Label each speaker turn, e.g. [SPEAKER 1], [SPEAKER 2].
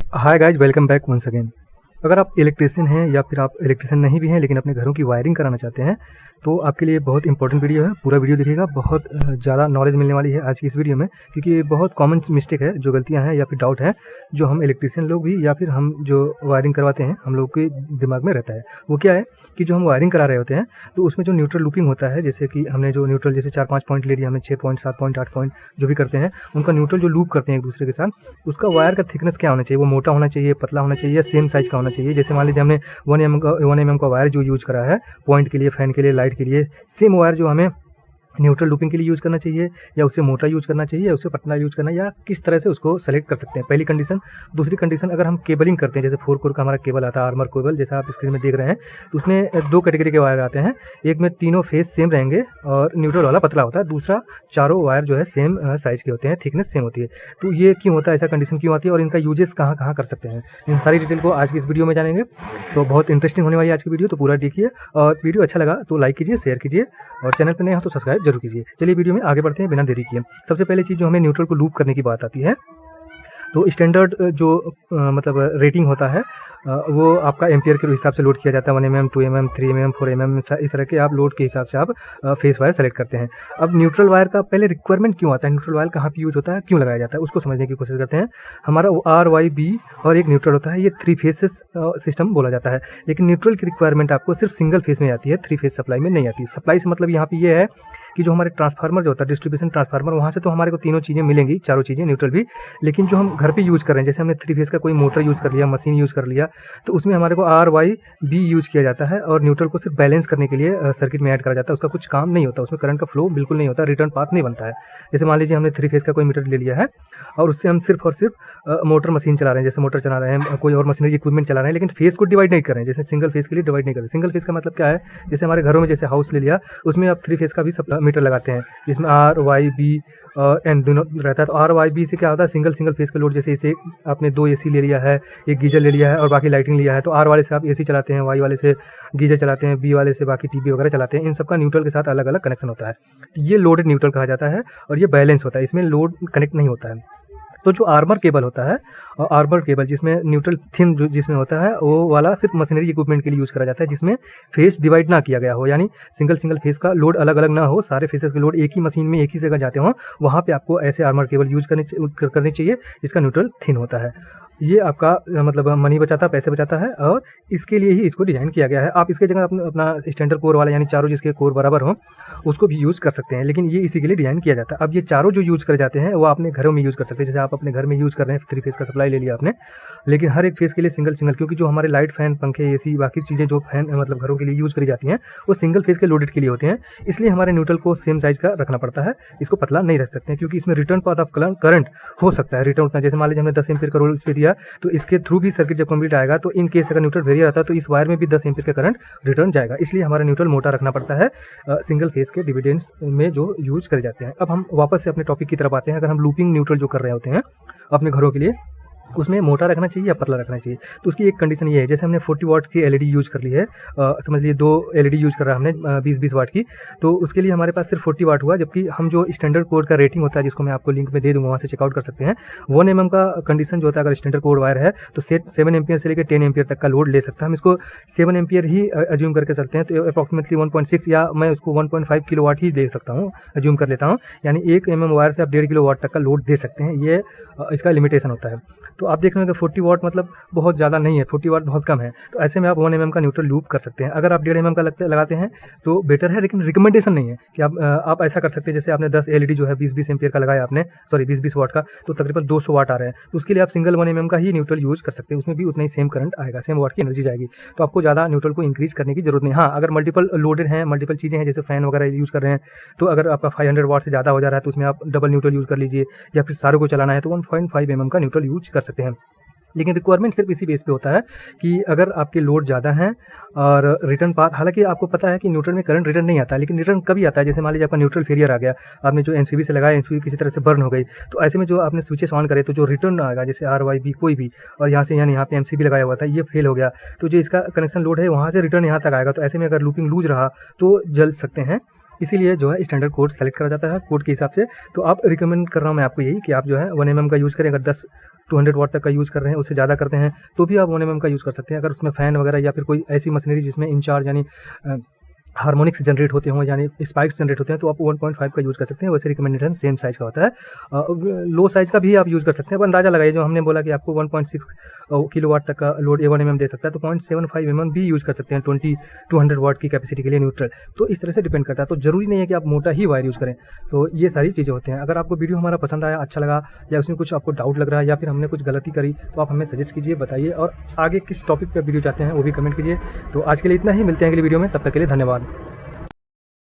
[SPEAKER 1] हाय guys, welcome back once again. अगर आप electrician हैं या फिर आप इलेक्ट्रिशियन नहीं भी हैं लेकिन अपने घरों की वायरिंग कराना चाहते हैं तो आपके लिए बहुत इंपॉर्टेंट वीडियो है। पूरा वीडियो देखिएगा, बहुत ज़्यादा नॉलेज मिलने वाली है आज की इस वीडियो में, क्योंकि ये बहुत कॉमन मिस्टेक है, जो गलतियां हैं या फिर डाउट है जो हम इलेक्ट्रिशियन लोग भी या फिर हम जो वायरिंग करवाते हैं हम लोग के दिमाग में रहता है। वो क्या है कि जो हम वायरिंग करा रहे होते हैं तो उसमें जो न्यूट्रल लूपिंग होता है, जैसे कि हमने जो न्यूट्रल जैसे 4-5 पॉइंट ले लिया, हमने 6 पॉइंट 7 पॉइंट 8 पॉइंट जो भी करते हैं उनका न्यूट्रल जो लूप करते हैं एक दूसरे के साथ, उसका वायर का थिकनेस क्या होना चाहिए, वो मोटा होना चाहिए, पतला होना चाहिए या सेम साइज़ का होना चाहिए। जैसे मान लीजिए हमने 1 mm का वायर जो यूज़ करा है पॉइंट के लिए, फैन के लिए, लाइट के लिए, सेम वायर जो हमें न्यूट्रल लूपिंग के लिए यूज़ करना चाहिए या उससे मोटा यूज़ करना चाहिए या उससे पतला यूज़ करना है, या किस तरह से उसको सेलेक्ट कर सकते हैं, पहली कंडीशन। दूसरी कंडीशन, अगर हम केबलिंग करते हैं, जैसे 4 कोर का हमारा केबल आता है, आर्मर केबल, जैसा आप स्क्रीन में देख रहे हैं, तो उसमें 2 कैटेगरी के वायर आते हैं। एक में तीनों फेस सेम रहेंगे और न्यूट्रल वाला पतला होता है, दूसरा चारों वायर जो है सेम साइज़ के होते हैं, थिकनेस सेम होती है। तो ये क्यों होता है, ऐसा कंडीशन क्यों आती है और इनका यूजेस कहाँ कहाँ कर सकते हैं, इन सारी डिटेल को आज की इस वीडियो में जानेंगे। तो बहुत इंटरेस्टिंग होने वाली है आज की वीडियो, तो पूरा देखिए और वीडियो अच्छा लगा तो लाइक कीजिए, शेयर कीजिए और चैनल पर नए हो तो सब्सक्राइब जरूर कीजिए। चलिए वीडियो में आगे बढ़ते हैं बिना देरी किए। सबसे पहले चीज़ जो हमें न्यूट्रल को लूप करने की बात आती है, तो स्टैंडर्ड जो मतलब रेटिंग होता है वो आपका एम्पियर के हिसाब से लोड किया जाता है। 1 mm, 2 mm, 3 mm, 4 mm, इस तरह के आप लोड के हिसाब से आप फेस वायर सेलेक्ट करते हैं। अब न्यूट्रल वायर का पहले रिक्वायरमेंट क्यों आता है, न्यूट्रल वायर कहाँ पे यूज होता है, क्यों लगाया जाता है, उसको समझने की कोशिश करते हैं। हमारा RYB और एक न्यूट्रल होता है, ये 3 फेसेस सिस्टम बोला जाता है, लेकिन न्यूट्रल की रिक्वायरमेंट आपको सिर्फ सिंगल फेस में आती है, 3 फेस सप्लाई में नहीं आती। सप्लाई से मतलब यहाँ पे ये है कि जो हमारे ट्रांसफार्मर जो होता है, डिस्ट्रीब्यूशन ट्रांसफार्मर, वहाँ से तो हमारे को तीनों चीज़ें मिलेंगी, चारों चीज़ें न्यूट्रल भी, लेकिन जो हम घर पे यूज़ कर रहे हैं, जैसे हमने 3 फेस का कोई मोटर यूज़ कर लिया, मशीन यूज़ कर लिया, तो उसमें हमारे को RYB यूज़ किया जाता है और न्यूट्रल को सिर्फ बैलेंस करने के लिए सर्किट में ऐड करा जाता है। उसका कुछ काम नहीं होता, उसमें करंट का फ्लो बिल्कुल नहीं होता, रिटर्न पाथ नहीं बनता है। जैसे मान लीजिए हमने 3 फेस का कोई मीटर ले लिया है और उससे हम सिर्फ और सिर्फ मोटर मशीन चला रहे हैं, जैसे मोटर चला रहे हैं, कोई और मशीनरी इक्विपमेंट चला रहे हैं, लेकिन फेस को डिवाइड नहीं कर रहे हैं, जैसे सिंगल फेस के लिए डिवाइड नहीं कर रहे। सिंगल फेस का मतलब क्या है, जैसे हमारे घरों में जैसे हाउस ले लिया, उसमें आप 3 फेस का भी मीटर लगाते हैं जिसमें RYB एंड दोनों रहता है। तो RYB से क्या होता है, सिंगल फेस का लोड, जैसे इसे आपने 2 AC ले लिया है, एक गीजर ले लिया है और बाकी लाइटिंग लिया है, तो R वाले से आप AC चलाते हैं, Y वाले से गीजर चलाते हैं, B वाले से बाकी टीवी वगैरह चलाते हैं। इन सबका न्यूट्रल के साथ अलग अलग कनेक्शन होता है, ये लोडेड न्यूट्रल कहा जाता है और ये बैलेंस होता है, इसमें लोड कनेक्ट नहीं होता है। तो जो आर्मर केबल होता है, और आर्मर केबल जिसमें न्यूट्रल थिन जो जिसमें होता है, वो वाला सिर्फ मशीनरी इक्विपमेंट के लिए यूज़ करा जाता है, जिसमें फेस डिवाइड ना किया गया हो, यानी सिंगल फेस का लोड अलग अलग ना हो, सारे फेसेस के लोड एक ही मशीन में एक ही जगह जाते हों, वहाँ पे आपको ऐसे आर्मर केबल यूज़ करनी चाहिए जिसका न्यूट्रल थिन होता है। ये आपका मतलब मनी बचाता है, पैसे बचाता है और इसके लिए ही इसको डिज़ाइन किया गया है। आप इसके जगह अपना स्टैंडर्ड कोर वाला, यानी चारों जिसके कोर बराबर हों, उसको भी यूज़ कर सकते हैं, लेकिन ये इसी के लिए डिज़ाइन किया जाता है। अब ये चारों जो यूज़ करे जाते हैं वो अपने घरों में यूज़ कर सकते हैं, जैसे आप अपने घर में यूज़ कर रहे हैं, 3 फेस का सप्लाई ले लिया आपने, लेकिन हर एक फेस के लिए सिंगल, क्योंकि जो हमारे लाइट, फैन, पंखे, AC बाकी चीज़ें जो फैन मतलब घरों के लिए यूज़ करी जाती हैं वो सिंगल फेस के लोडेड के लिए होते हैं, इसलिए हमारे न्यूट्रल को सेम साइज़ का रखना पड़ता है। इसको पतला नहीं रख सकते हैं क्योंकि इसमें रिटर्न पाथ ऑफ करंट हो सकता है, रिटर्न उतना, जैसे मान लीजिए हमने 10 एम्पीयर का रोल इस पर दिया, तो इसके थ्रू भी सर्किट जब कंप्लीट आएगा तो इन केस अगर न्यूट्रल वेरियर रहता है तो इस वायर में भी 10 एम्पीयर का करंट रिटर्न जाएगा, इसलिए हमारा न्यूट्रल मोटा रखना पड़ता है सिंगल फेस के डिविडेंड्स में जो यूज करे जाते हैं। अब हम वापस से अपने टॉपिक की तरफ आते हैं। अगर हम लूपिंग न्यूट्रल जो कर रहे होते हैं अपने घरों के लिए, उसमें मोटा रखना चाहिए या पतला रखना चाहिए, तो उसकी एक कंडीशन ये है, जैसे हमने 40 वाट की LED यूज़ कर ली है, समझ लीजिए 2 LED यूज़ कर रहा है हमने 20-20 वाट की, तो उसके लिए हमारे पास सिर्फ 40 वाट हुआ, जबकि हम जो स्टैंडर्ड कोड का रेटिंग होता है, जिसको मैं आपको लिंक में दे दूंगा, वहाँ से चेकआउट कर सकते हैं। 1 mm का कंडीशन जो होता है, अगर स्टैंडर्ड कोड वायर है तो 7 एम्पियर से लेकर 10 एम्पियर तक का लोड ले सकता है। हम इसको 7 एम्पियर ही अज्यूम करके चलते हैं, तो अप्रॉक्सीमेटली 1.6 या मैं उसको 1.5 किलो वाट ही दे सकता हूँ, अज्यूम कर लेता हूँ, यानी 1 mm वायर से आप 1.5 किलो वाट तक का लोड दे सकते हैं, ये इसका लिमिटेशन होता है। तो आप देख रहे हैं कि 40 वाट मतलब बहुत ज़्यादा नहीं है, 40 वाट बहुत कम है, तो ऐसे में आप 1 mm का न्यूट्रल लूप कर सकते हैं। अगर आप 1.5 mm का लगाते हैं तो बेटर है, लेकिन रिकमेंडेशन नहीं है कि आप ऐसा कर सकते हैं, जैसे आपने 10 LED जो है 20-20 एम्पियर का लगाया आपने, सॉरी 20-20 वाट का, तो तकरीबन 200 वाट आ रहे हैं, तो उसके लिए आप सिंगल 1 mm का ही न्यूट्रल यूज़ कर सकते हैं, उसमें भी उतना ही सेम करंट आएगा, सेम वाट की एनर्जी जाएगी, तो आपको ज़्यादा न्यूट्रल को इंक्रीज़ करने की जरूरत नहीं। हाँ, अगर मल्टीपल लोडेड हैं, मल्टीपल चीज़ें हैं, जैसे फैन वगैरह यूज़ कर रहे हैं, तो अगर आपका 500 वाट से ज़्यादा हो जा रहा है तो उसमें आप डबल न्यूट्रल यूज़ कर लीजिए, या फिर सारों को चलाना है तो 1.5 mm का न्यूट्रल यूज़ कर सकते हैं। लेकिन रिक्वायरमेंट सिर्फ इसी बेस पे होता है कि अगर आपके लोड ज़्यादा हैं और रिटर्न पाथ, हालांकि आपको पता है कि न्यूट्रल में करंट रिटर्न नहीं आता, लेकिन रिटर्न कभी आता है, जैसे मान लीजिए आपका न्यूट्रल फेलियर आ गया, आपने जो MCB से लगाया, MCB किसी तरह से बर्न हो गई, तो ऐसे में जो आपने स्विचेस ऑन करे तो जो रिटर्न आएगा, जैसे RYB कोई भी, और यहाँ से यानी यहाँ पे MCB लगाया हुआ था, ये फेल हो गया, तो जो इसका कनेक्शन लोड है वहाँ से रिटर्न यहाँ तक आएगा, तो ऐसे में अगर लूपिंग लूज रहा तो जल सकते हैं। इसीलिए जो है स्टैंडर्ड कोड सेलेक्ट करा जाता है कोड के हिसाब से। तो आप रिकमेंड कर रहा हूँ मैं आपको यही कि आप जो है 1 mm का यूज़ करें। अगर 10 200 वाट तक का यूज़ कर रहे हैं, उससे ज़्यादा करते हैं तो भी आप 1 mm का यूज़ कर सकते हैं। अगर उसमें फ़ैन वगैरह या फिर कोई ऐसी मशीनरी जिसमें इंचार्ज यानी हार्मोनिक्स जनरेट होते हों यानी स्पाइक्स जनरेट होते हैं तो आप 1.5 का यूज़ कर सकते हैं। वैसे रिकमेंडेशन सेम साइज़ का होता है। लो साइज़ का भी आप यूज़ कर सकते हैं। अब अंदाज़ा लगाइए, जो हमने बोला कि आपको 1.6 किलोवाट तक का लोड 1 mm दे सकता है, तो 0.75 mm भी यूज़ कर सकते हैं 200 वाट की कैपेसिटी के लिए न्यूट्रल। तो इस तरह से डिपेंड करता है, तो ज़रूरी नहीं है कि आप मोटा ही वायर यूज़ करें। तो ये सारी चीज़ें होती हैं। अगर आपको वीडियो हमारा पसंद आया, अच्छा लगा या उसमें कुछ आपको डाउट लग रहा है या फिर हमने कुछ गलती करी तो आप हमें सजेस्ट कीजिए, बताइए और आगे किस टॉपिक पर वीडियो चाहते हैं वो भी कमेंट कीजिए। तो आज के लिए इतना ही, मिलते हैं अगली वीडियो में, तब तक के लिए धन्यवाद।